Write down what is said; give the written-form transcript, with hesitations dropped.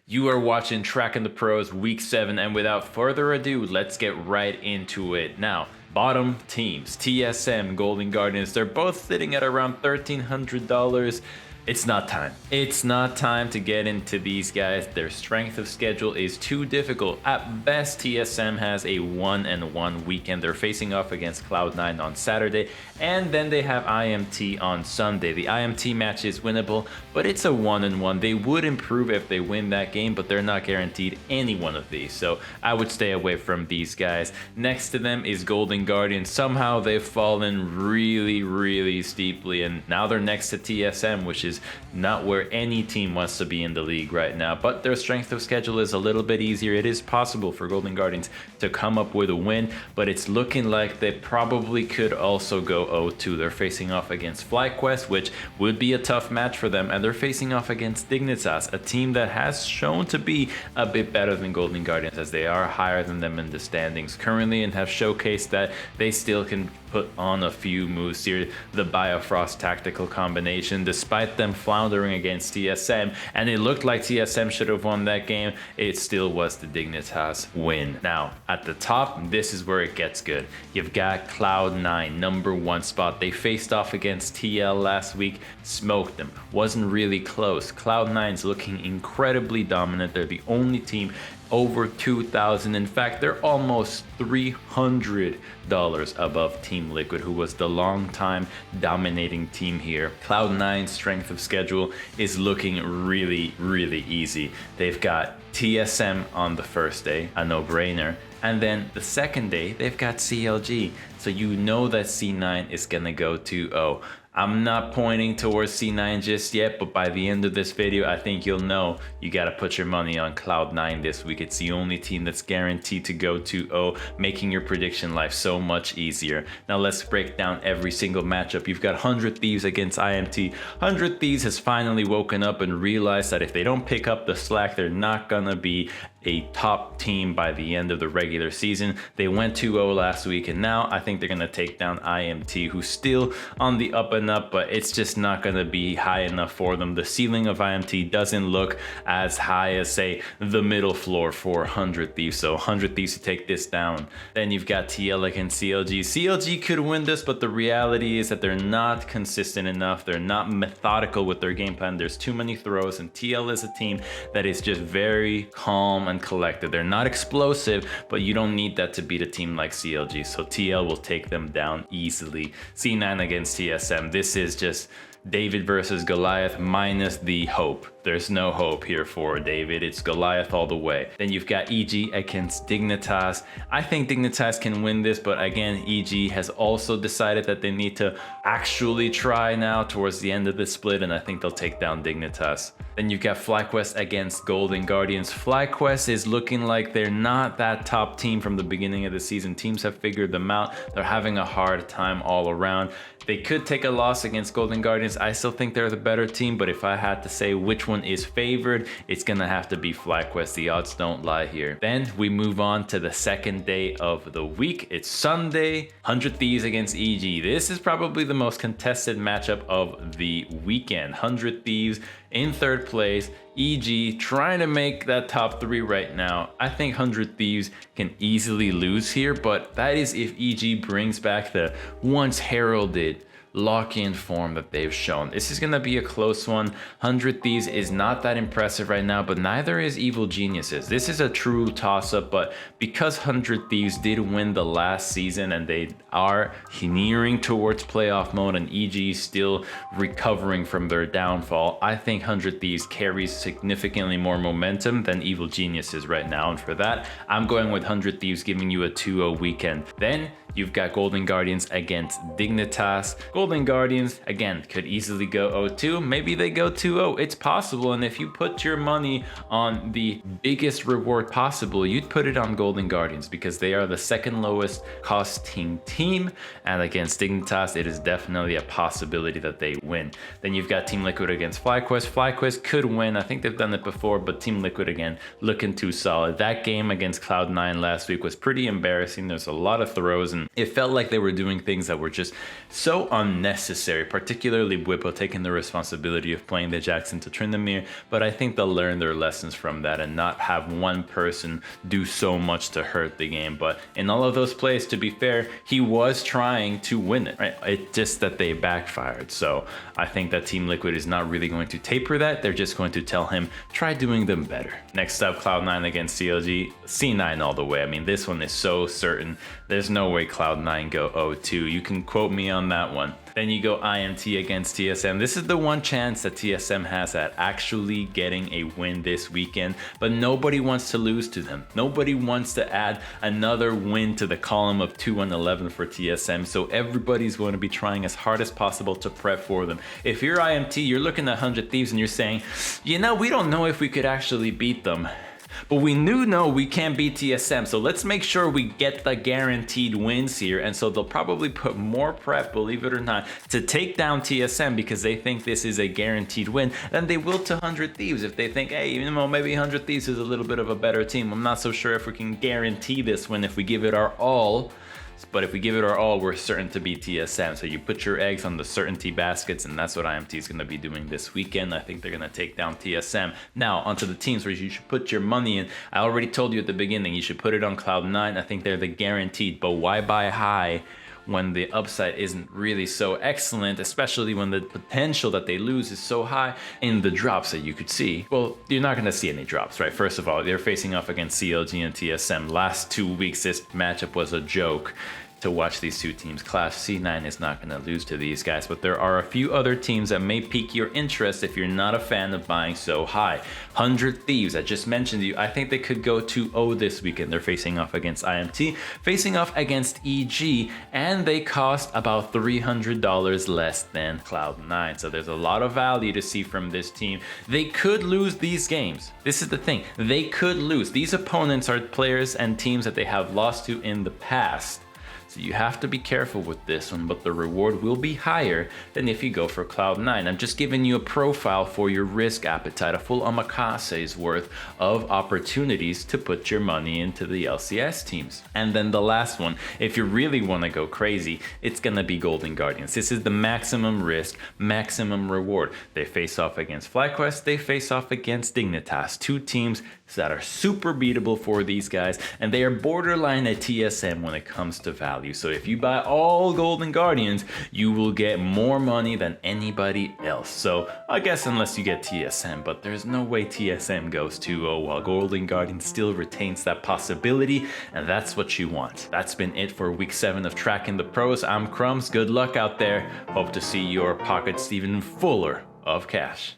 You are watching Tracking the Pros Week 7, and without further ado, let's get right into it. Now, bottom teams, TSM, Golden Guardians, they're both sitting at around $1,300. It's not time. It's not time to get into these guys. Their strength of schedule is too difficult. At best, TSM has a 1-1 weekend. They're facing off against Cloud9 on Saturday, and then they have IMT on Sunday. The IMT match is winnable, but it's a 1-1. They would improve if they win that game, but they're not guaranteed any one of these, so I would stay away from these guys. Next to them is Golden Guardians. Somehow they've fallen really steeply, and now they're next to TSM, which is not where any team wants to be in the league right now, but their strength of schedule is a little bit easier. It is possible for Golden Guardians to come up with a win, but it's looking like they probably could also go 0-2. They're facing off against FlyQuest, which would be a tough match for them, and they're facing off against Dignitas, a team that has shown to be a bit better than Golden Guardians, as they are higher than them in the standings currently and have showcased that they still can put on a few moves here. The Biofrost tactical combination, despite them floundering against TSM, and it looked like TSM should have won that game, it still was the Dignitas win. Now, at the top, this is where it gets good. You've got Cloud9, #1 spot. They faced off against TL last week, smoked them. Wasn't really close. Cloud9's looking incredibly dominant. They're the only team over 2,000. In fact, they're almost $300 above Team Liquid, who was the long-time dominating team here. Cloud9's strength of schedule is looking really easy. They've got TSM on the first day, a no-brainer, and then the second day they've got CLG, so you know that C9 is gonna go 2-0. I'm not pointing towards C9 just yet, but by the end of this video, I think you'll know you gotta put your money on Cloud9 this week. It's the only team that's guaranteed to go 2-0, making your prediction life so much easier. Now let's break down every single matchup. You've got 100 Thieves against IMT. 100 Thieves has finally woken up and realized that if they don't pick up the slack, they're not gonna be a top team by the end of the regular season. They went 2-0 last week, and now I think they're gonna take down IMT, who's still on the up and up, but it's just not gonna be high enough for them. The ceiling of IMT doesn't look as high as, say, the middle floor for 100 Thieves, so 100 Thieves to take this down. Then you've got TL against CLG. CLG could win this, but the reality is that they're not consistent enough. They're not methodical with their game plan. There's too many throws, and TL is a team that is just very calm and collected. They're not explosive, but you don't need that to beat a team like CLG, so TL will take them down easily. C9 against TSM. This is just David versus Goliath minus the hope. There's no hope here for David. It's Goliath all the way. Then you've got EG against Dignitas. I think Dignitas can win this, but again, EG has also decided that they need to actually try now towards the end of the split, and I think they'll take down Dignitas. Then you've got FlyQuest against Golden Guardians. FlyQuest is looking like they're not that top team from the beginning of the season. Teams have figured them out. They're having a hard time all around. They could take a loss against Golden Guardians. I still think they're the better team, but if I had to say which one is favored, it's gonna have to be FlyQuest. The odds don't lie here. Then we move on to the second day of the week. It's Sunday, 100 Thieves against EG. This is probably the most contested matchup of the weekend. 100 Thieves in third place, EG trying to make that top 3 right now. I think 100 Thieves can easily lose here, but that is if EG brings back the once heralded lock-in form that they've shown. This is gonna be a close one. 100 Thieves is not that impressive right now, but neither is Evil Geniuses. This is a true toss-up, but because 100 Thieves did win the last season and they are nearing towards playoff mode, and EG still recovering from their downfall, I think 100 Thieves carries significantly more momentum than Evil Geniuses right now, and for that, I'm going with 100 Thieves giving you a 2-0 weekend. Then you've got Golden Guardians against Dignitas. Golden Guardians, again, could easily go 0-2. Maybe they go 2-0. It's possible, and if you put your money on the biggest reward possible, you'd put it on Golden Guardians because they are the second lowest costing team, and against Dignitas, it is definitely a possibility that they win. Then you've got Team Liquid against FlyQuest. FlyQuest could win. I think they've done it before, but Team Liquid, again, looking too solid. That game against Cloud9 last week was pretty embarrassing. There's a lot of throws, and It felt like they were doing things that were just so unnecessary, particularly Whippo taking the responsibility of playing the Jackson to Tryndamere, but I think they'll learn their lessons from that and not have one person do so much to hurt the game. But in all of those plays, to be fair, he was trying to win it, right? It's just that they backfired. So I think that Team Liquid is not really going to taper that. They're just going to tell him, try doing them better. Next up, Cloud9 against CLG, C9 all the way. I mean, this one is so certain. There's no way Cloud9 go 0-2. You can quote me on that one. Then you go IMT against TSM. This is the one chance that TSM has at actually getting a win this weekend, but nobody wants to lose to them. Nobody wants to add another win to the column of 2-11 for TSM, so everybody's going to be trying as hard as possible to prep for them. If you're IMT, you're looking at 100 Thieves and you're saying, you know, we don't know if we could actually beat them. But we know we can't beat TSM, so let's make sure we get the guaranteed wins here. And so they'll probably put more prep, believe it or not, to take down TSM because they think this is a guaranteed win than they will to 100 Thieves. If they think, hey, you know, maybe 100 Thieves is a little bit of a better team. I'm not so sure if we can guarantee this win if we give it our all. But if we give it our all, we're certain to beat TSM. So you put your eggs on the certainty baskets, and that's what IMT is going to be doing this weekend. I think they're going to take down TSM. Now, onto the teams where you should put your money in. I already told you at the beginning, you should put it on Cloud9. I think they're the guaranteed, but why buy high when the upside isn't really so excellent, especially when the potential that they lose is so high in the drops that you could see? Well, you're not going to see any drops, right? First of all, they're facing off against CLG and TSM. Last 2 weeks, this matchup was a joke. To watch these two teams clash. C9 is not going to lose to these guys, but there are a few other teams that may pique your interest if you're not a fan of buying so high. 100 Thieves, I just mentioned to you, I think they could go 2-0 this weekend. They're facing off against IMT, facing off against EG, and they cost about $300 less than Cloud9. So there's a lot of value to see from this team. They could lose these games. This is the thing. They could lose. These opponents are players and teams that they have lost to in the past. So you have to be careful with this one, but the reward will be higher than if you go for Cloud9. I'm just giving you a profile for your risk appetite, a full omakase's worth of opportunities to put your money into the LCS teams. And then the last one, if you really want to go crazy, it's going to be Golden Guardians. This is the maximum risk, maximum reward. They face off against FlyQuest, they face off against Dignitas, two teams that are super beatable for these guys, and they are borderline at TSM when it comes to value. So if you buy all Golden Guardians, you will get more money than anybody else. So I guess unless you get TSM, but there's no way TSM goes 2-0 while Golden Guardian still retains that possibility, and that's what you want. That's been it for week 7 of Tracking the Pros. I'm Crumbz. Good luck out there. Hope to see your pockets even fuller of cash.